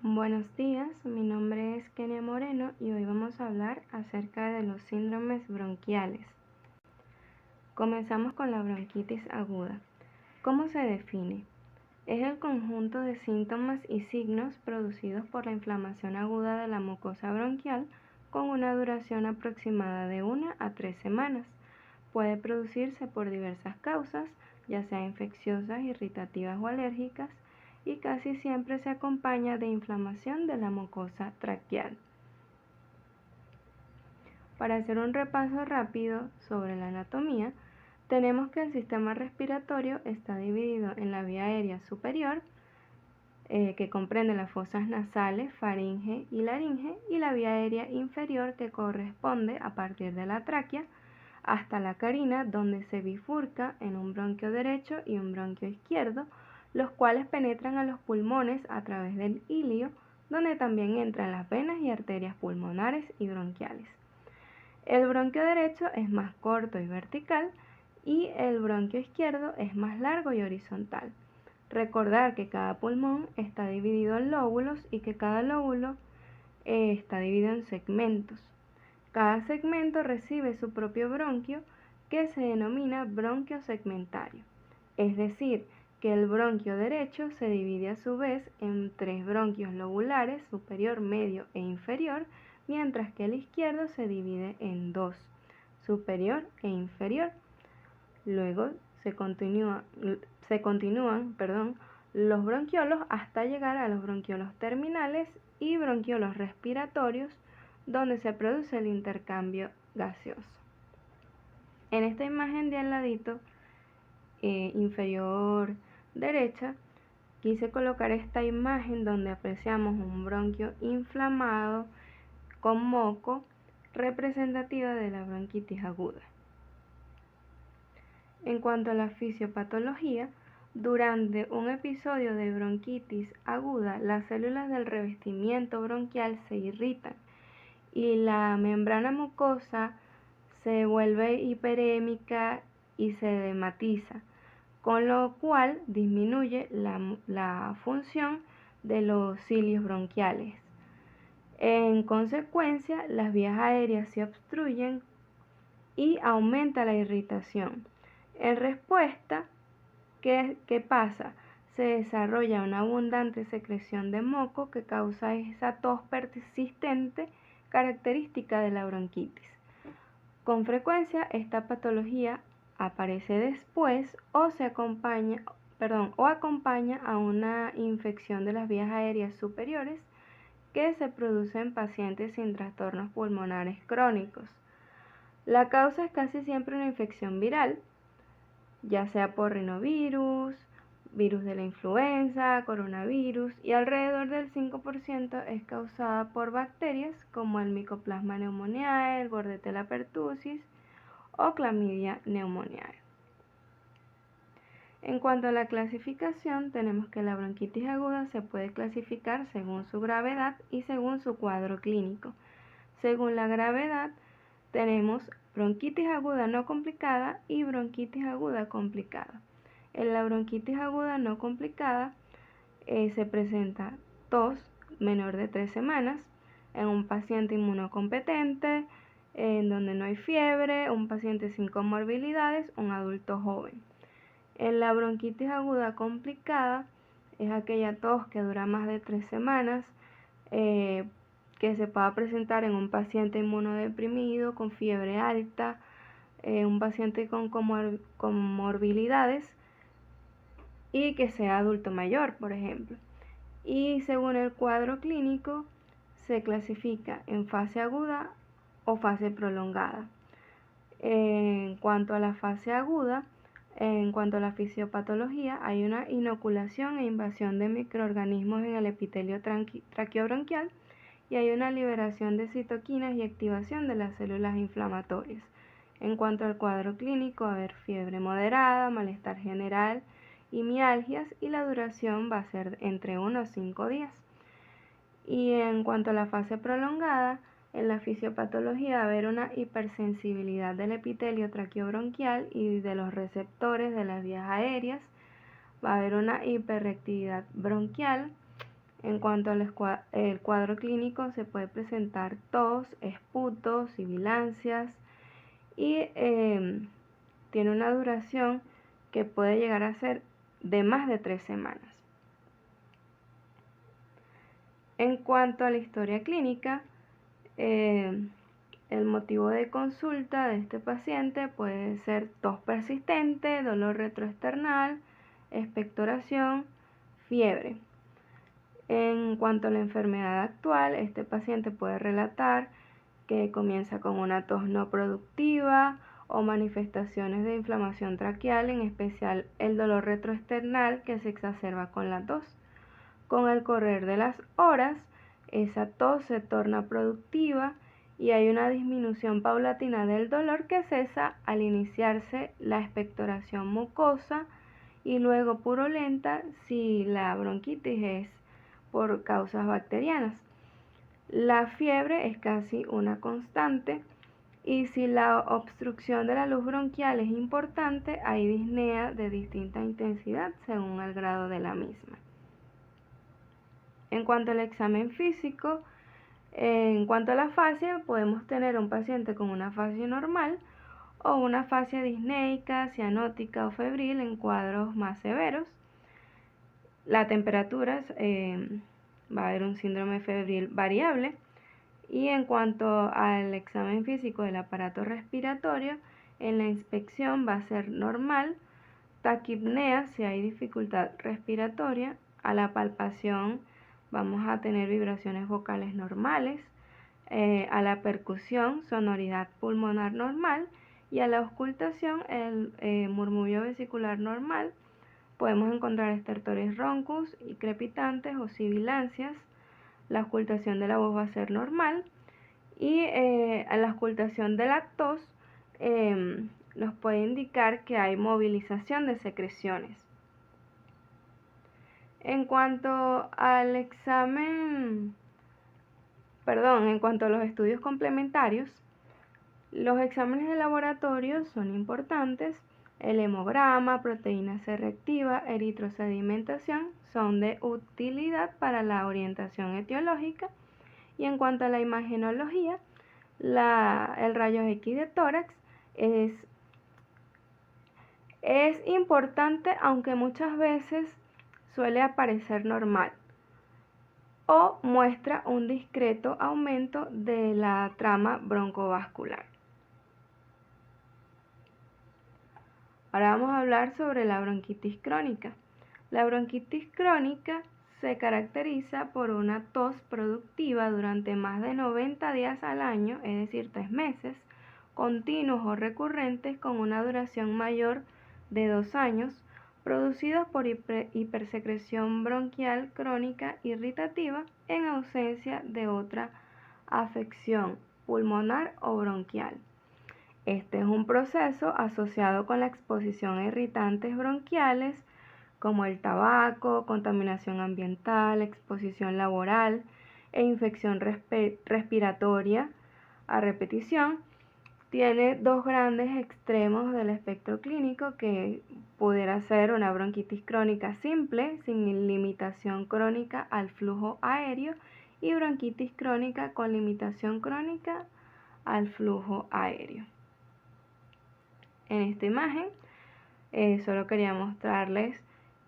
Buenos días, mi nombre es Kenia Moreno y hoy vamos a hablar acerca de los síndromes bronquiales. Comenzamos con la bronquitis aguda. ¿Cómo se define? Es el conjunto de síntomas y signos producidos por la inflamación aguda de la mucosa bronquial con una duración aproximada de 1 a 3 semanas. Puede producirse por diversas causas, ya sea infecciosas, irritativas o alérgicas, y casi siempre se acompaña de inflamación de la mucosa traqueal. Para hacer un repaso rápido sobre la anatomía, tenemos que el sistema respiratorio está dividido en la vía aérea superior, que comprende las fosas nasales, faringe y laringe, y la vía aérea inferior, que corresponde a partir de la tráquea hasta la carina, donde se bifurca en un bronquio derecho y un bronquio izquierdo, los cuales penetran a los pulmones a través del ilio, donde también entran las venas y arterias pulmonares y bronquiales. El bronquio derecho es más corto y vertical y el bronquio izquierdo es más largo y horizontal. Recordar que cada pulmón está dividido en lóbulos y que cada lóbulo está dividido en segmentos. Cada segmento recibe su propio bronquio, que se denomina bronquio segmentario. Es decir, que el bronquio derecho se divide a su vez en 3 bronquios lobulares, superior, medio e inferior, mientras que el izquierdo se divide en 2, superior e inferior. Luego se continúan los bronquiolos hasta llegar a los bronquiolos terminales y bronquiolos respiratorios, donde se produce el intercambio gaseoso. En esta imagen de al ladito inferior derecha, quise colocar esta imagen donde apreciamos un bronquio inflamado con moco, representativa de la bronquitis aguda. En cuanto a la fisiopatología, durante un episodio de bronquitis aguda, las células del revestimiento bronquial se irritan y la membrana mucosa se vuelve hiperémica y se edematiza, con lo cual disminuye la función de los cilios bronquiales. En consecuencia, las vías aéreas se obstruyen y aumenta la irritación. En respuesta, ¿qué pasa? Se desarrolla una abundante secreción de moco que causa esa tos persistente característica de la bronquitis. Con frecuencia, esta patología aparece después o acompaña a una infección de las vías aéreas superiores que se produce en pacientes sin trastornos pulmonares crónicos. La causa es casi siempre una infección viral, ya sea por rinovirus, virus de la influenza, coronavirus, y alrededor del 5% es causada por bacterias como el Mycoplasma pneumoniae, el Bordetella pertussis o Chlamydia pneumoniae. En cuanto a la clasificación, tenemos que la bronquitis aguda se puede clasificar según su gravedad y según su cuadro clínico. Según la gravedad, tenemos bronquitis aguda no complicada y bronquitis aguda complicada. En la bronquitis aguda no complicada se presenta tos menor de 3 semanas en un paciente inmunocompetente, en donde no hay fiebre, un paciente sin comorbilidades, un adulto joven. En la bronquitis aguda complicada es aquella tos que dura más de 3 semanas, que se pueda presentar en un paciente inmunodeprimido, con fiebre alta, un paciente con comorbilidades y que sea adulto mayor, por ejemplo. Y según el cuadro clínico, se clasifica en fase aguda o fase prolongada. En cuanto a la fase aguda, en cuanto a la fisiopatología, hay una inoculación e invasión de microorganismos en el epitelio traqueobronquial y hay una liberación de citoquinas y activación de las células inflamatorias. En cuanto al cuadro clínico, va a haber fiebre moderada, malestar general y mialgias, y la duración va a ser entre 1 a 5 días. Y en cuanto a la fase prolongada, en la fisiopatología va a haber una hipersensibilidad del epitelio traqueobronquial y de los receptores de las vías aéreas, va a haber una hiperreactividad bronquial, En cuanto al el cuadro clínico, se puede presentar tos, esputos, sibilancias y tiene una duración que puede llegar a ser de más de 3 semanas. En cuanto a la historia clínica, el motivo de consulta de este paciente puede ser tos persistente, dolor retroesternal, expectoración, fiebre. En cuanto a la enfermedad actual, este paciente puede relatar que comienza con una tos no productiva o manifestaciones de inflamación traqueal, en especial el dolor retroesternal que se exacerba con la tos. Con el correr de las horas, esa tos se torna productiva y hay una disminución paulatina del dolor que cesa al iniciarse la expectoración mucosa y luego purulenta si la bronquitis es por causas bacterianas. La fiebre es casi una constante y si la obstrucción de la luz bronquial es importante, hay disnea de distinta intensidad según el grado de la misma. En cuanto al examen físico, en cuanto a la fascia, podemos tener un paciente con una fascia normal o una fascia disneica, cianótica o febril en cuadros más severos. La temperatura va a haber un síndrome febril variable. Y en cuanto al examen físico del aparato respiratorio, en la inspección va a ser normal, taquipnea si hay dificultad respiratoria, a la palpación vamos a tener vibraciones vocales normales, a la percusión sonoridad pulmonar normal y a la auscultación el murmullo vesicular normal. Podemos encontrar estertores roncus y crepitantes o sibilancias. La auscultación de la voz va a ser normal y a la auscultación de la tos nos puede indicar que hay movilización de secreciones. En cuanto al en cuanto a los estudios complementarios, los exámenes de laboratorio son importantes. El hemograma, proteína C reactiva, eritrosedimentación son de utilidad para la orientación etiológica. Y en cuanto a la imagenología, el rayo X de tórax es importante, aunque muchas veces suele aparecer normal o muestra un discreto aumento de la trama broncovascular. Ahora vamos a hablar sobre la bronquitis crónica. La bronquitis crónica se caracteriza por una tos productiva durante más de 90 días al año, es decir, 3 meses, continuos o recurrentes con una duración mayor de 2 años, producidos por hipersecreción bronquial crónica irritativa en ausencia de otra afección pulmonar o bronquial. Este es un proceso asociado con la exposición a irritantes bronquiales como el tabaco, contaminación ambiental, exposición laboral e infección respiratoria a repetición. Tiene dos grandes extremos del espectro clínico, que pudiera ser una bronquitis crónica simple sin limitación crónica al flujo aéreo y bronquitis crónica con limitación crónica al flujo aéreo. En esta imagen solo quería mostrarles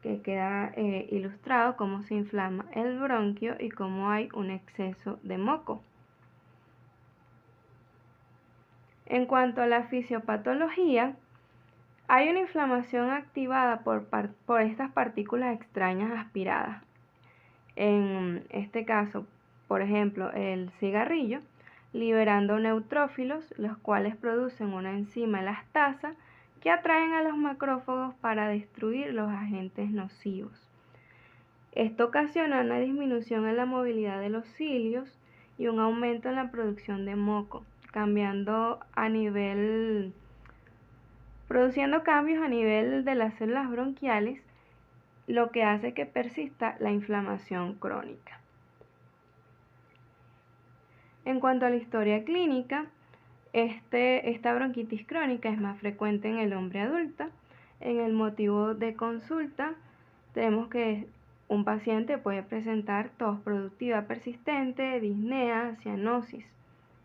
que queda ilustrado cómo se inflama el bronquio y cómo hay un exceso de moco. En cuanto a la fisiopatología, hay una inflamación activada por estas partículas extrañas aspiradas. En este caso, por ejemplo, el cigarrillo, liberando neutrófilos, los cuales producen una enzima elastasa que atraen a los macrófagos para destruir los agentes nocivos. Esto ocasiona una disminución en la movilidad de los cilios y un aumento en la producción de moco, produciendo cambios a nivel de las células bronquiales, lo que hace que persista la inflamación crónica. En cuanto a la historia clínica, esta bronquitis crónica es más frecuente en el hombre adulto. En el motivo de consulta tenemos que un paciente puede presentar tos productiva persistente, disnea, cianosis.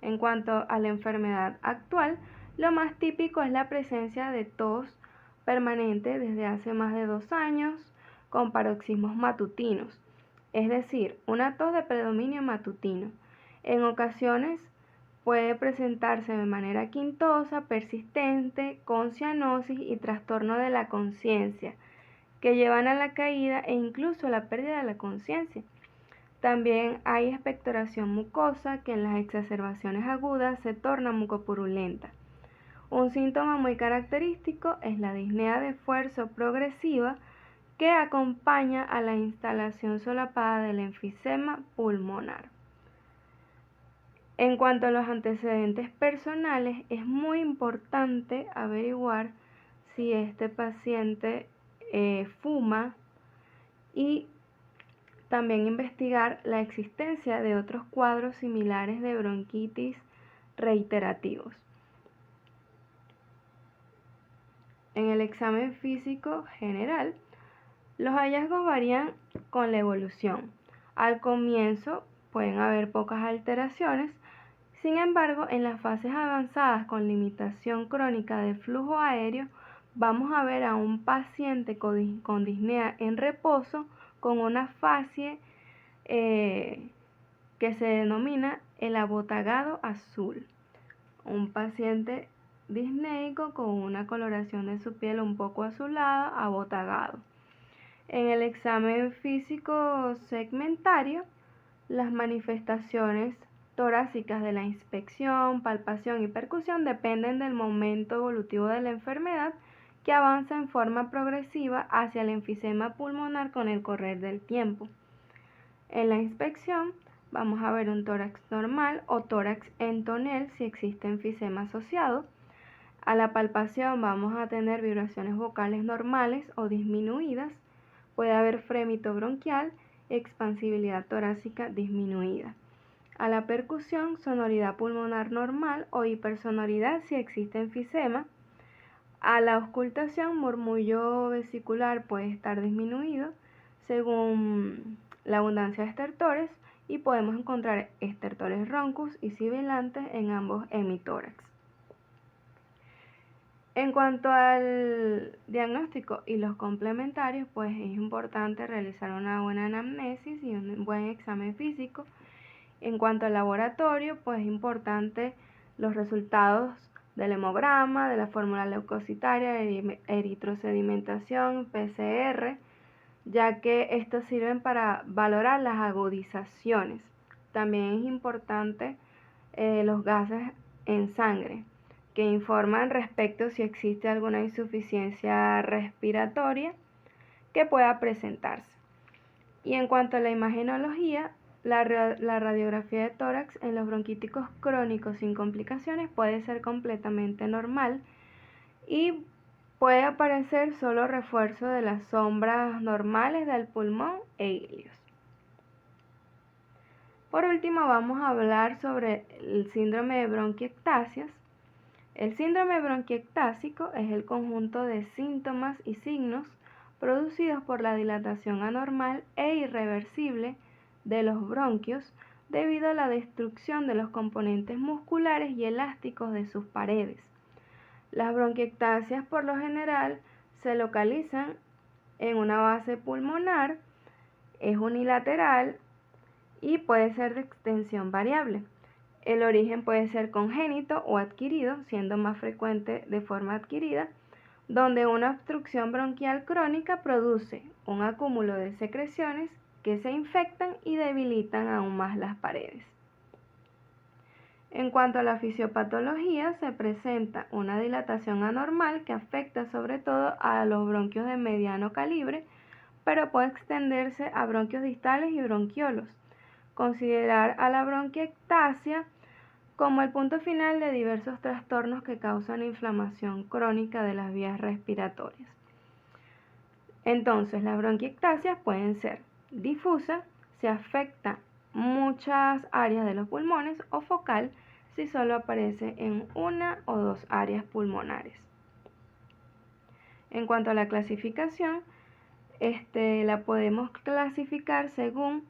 En cuanto a la enfermedad actual, lo más típico es la presencia de tos permanente desde hace más de 2 años con paroxismos matutinos, es decir, una tos de predominio matutino. En ocasiones puede presentarse de manera quintosa, persistente, con cianosis y trastorno de la conciencia, que llevan a la caída e incluso a la pérdida de la conciencia. También hay expectoración mucosa, que en las exacerbaciones agudas se torna mucopurulenta. Un síntoma muy característico es la disnea de esfuerzo progresiva, que acompaña a la instalación solapada del enfisema pulmonar. En cuanto a los antecedentes personales, es muy importante averiguar si este paciente fuma y también investigar la existencia de otros cuadros similares de bronquitis reiterativos. En el examen físico general, los hallazgos varían con la evolución. Al comienzo pueden haber pocas alteraciones, sin embargo, en las fases avanzadas con limitación crónica de flujo aéreo, vamos a ver a un paciente con disnea en reposo con una fascie que se denomina el abotagado azul. Un paciente disneico con una coloración de su piel un poco azulada, abotagado. En el examen físico segmentario, las manifestaciones torácicas de la inspección, palpación y percusión dependen del momento evolutivo de la enfermedad, que avanza en forma progresiva hacia el enfisema pulmonar con el correr del tiempo. En la inspección vamos a ver un tórax normal o tórax en tonel si existe enfisema asociado. A la palpación vamos a tener vibraciones vocales normales o disminuidas. Puede haber frémito bronquial y expansibilidad torácica disminuida. A la percusión, sonoridad pulmonar normal o hipersonoridad si existe enfisema. A la auscultación, murmullo vesicular puede estar disminuido según la abundancia de estertores, y podemos encontrar estertores roncus y sibilantes en ambos hemitórax. En cuanto al diagnóstico y los complementarios, pues es importante realizar una buena anamnesis y un buen examen físico. En cuanto al laboratorio, pues es importante los resultados del hemograma, de la fórmula leucocitaria, eritrosedimentación, PCR, ya que estos sirven para valorar las agudizaciones. También es importante los gases en sangre, que informan respecto si existe alguna insuficiencia respiratoria que pueda presentarse. Y en cuanto a la imagenología, la radiografía de tórax en los bronquíticos crónicos sin complicaciones puede ser completamente normal y puede aparecer solo refuerzo de las sombras normales del pulmón e ilios. Por último, vamos a hablar sobre el síndrome de bronquiectasias. El síndrome bronquiectásico es el conjunto de síntomas y signos producidos por la dilatación anormal e irreversible de los bronquios debido a la destrucción de los componentes musculares y elásticos de sus paredes. Las bronquiectasias por lo general se localizan en una base pulmonar, es unilateral y puede ser de extensión variable. El origen puede ser congénito o adquirido, siendo más frecuente de forma adquirida, donde una obstrucción bronquial crónica produce un acúmulo de secreciones que se infectan y debilitan aún más las paredes. En cuanto a la fisiopatología, se presenta una dilatación anormal que afecta sobre todo a los bronquios de mediano calibre, pero puede extenderse a bronquios distales y bronquiolos. Considerar a la bronquiectasia como el punto final de diversos trastornos que causan inflamación crónica de las vías respiratorias. Entonces, las bronquiectasias pueden ser difusas, si afecta muchas áreas de los pulmones, o focal, si solo aparece en una o dos áreas pulmonares. En cuanto a la clasificación, la podemos clasificar según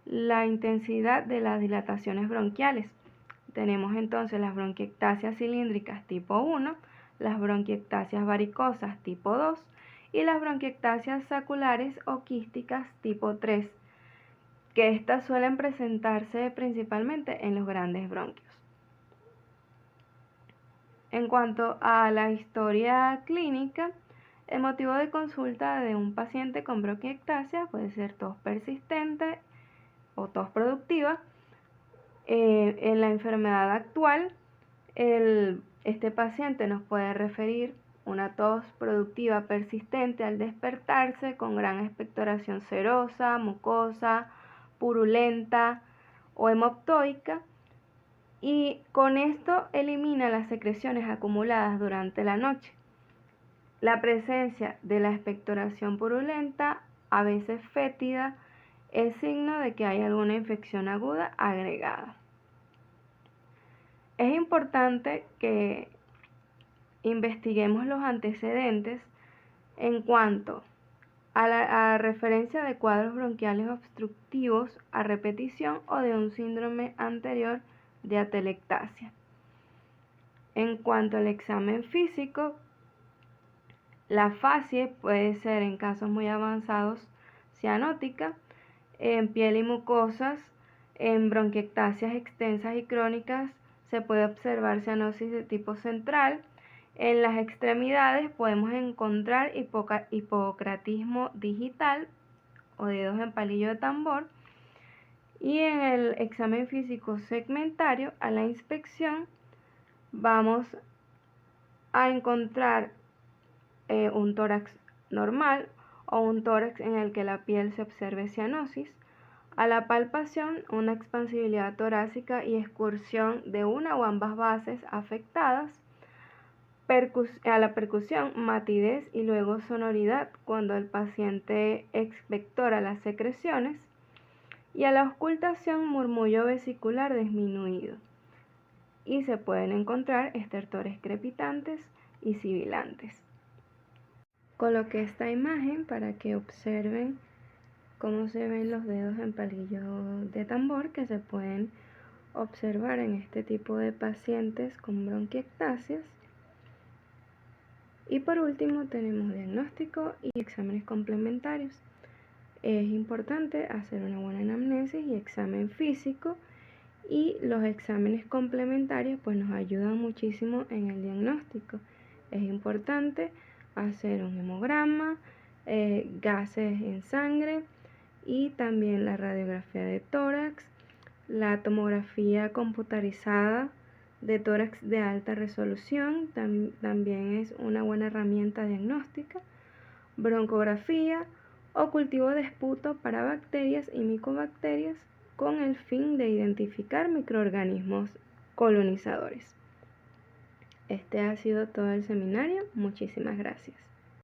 la intensidad de las dilataciones bronquiales. Tenemos entonces las bronquiectasias cilíndricas tipo 1, las bronquiectasias varicosas tipo 2 y las bronquiectasias saculares o quísticas tipo 3, que estas suelen presentarse principalmente en los grandes bronquios. En cuanto a la historia clínica, el motivo de consulta de un paciente con bronquiectasia puede ser tos persistente o tos productiva. En la enfermedad actual, este paciente nos puede referir una tos productiva persistente al despertarse con gran expectoración serosa, mucosa, purulenta o hemoptoica, y con esto elimina las secreciones acumuladas durante la noche. La presencia de la expectoración purulenta, a veces fétida, es signo de que hay alguna infección aguda agregada. Es importante que investiguemos los antecedentes en cuanto a la referencia de cuadros bronquiales obstructivos a repetición o de un síndrome anterior de atelectasia. En cuanto al examen físico, la facie puede ser en casos muy avanzados cianótica, en piel y mucosas, en bronquiectasias extensas y crónicas se puede observar cianosis de tipo central. En las extremidades podemos encontrar hipocratismo digital o dedos en palillo de tambor. Y en el examen físico segmentario, a la inspección, vamos a encontrar un tórax normal o un tórax en el que la piel se observe cianosis. A la palpación, una expansibilidad torácica y excursión de una o ambas bases afectadas. A la percusión, matidez y luego sonoridad cuando el paciente expectora las secreciones. Y a la auscultación, murmullo vesicular disminuido. Y se pueden encontrar estertores crepitantes y sibilantes. Coloqué esta imagen para que observen cómo se ven los dedos en palillo de tambor que se pueden observar en este tipo de pacientes con bronquiectasias. Y por último tenemos diagnóstico y exámenes complementarios. Es importante hacer una buena anamnesis y examen físico, y los exámenes complementarios pues nos ayudan muchísimo en el diagnóstico. Es importante hacer un hemograma, gases en sangre y también la radiografía de tórax, la tomografía computarizada de tórax de alta resolución también es una buena herramienta diagnóstica, broncografía o cultivo de esputo para bacterias y micobacterias con el fin de identificar microorganismos colonizadores. Este ha sido todo el seminario. Muchísimas gracias.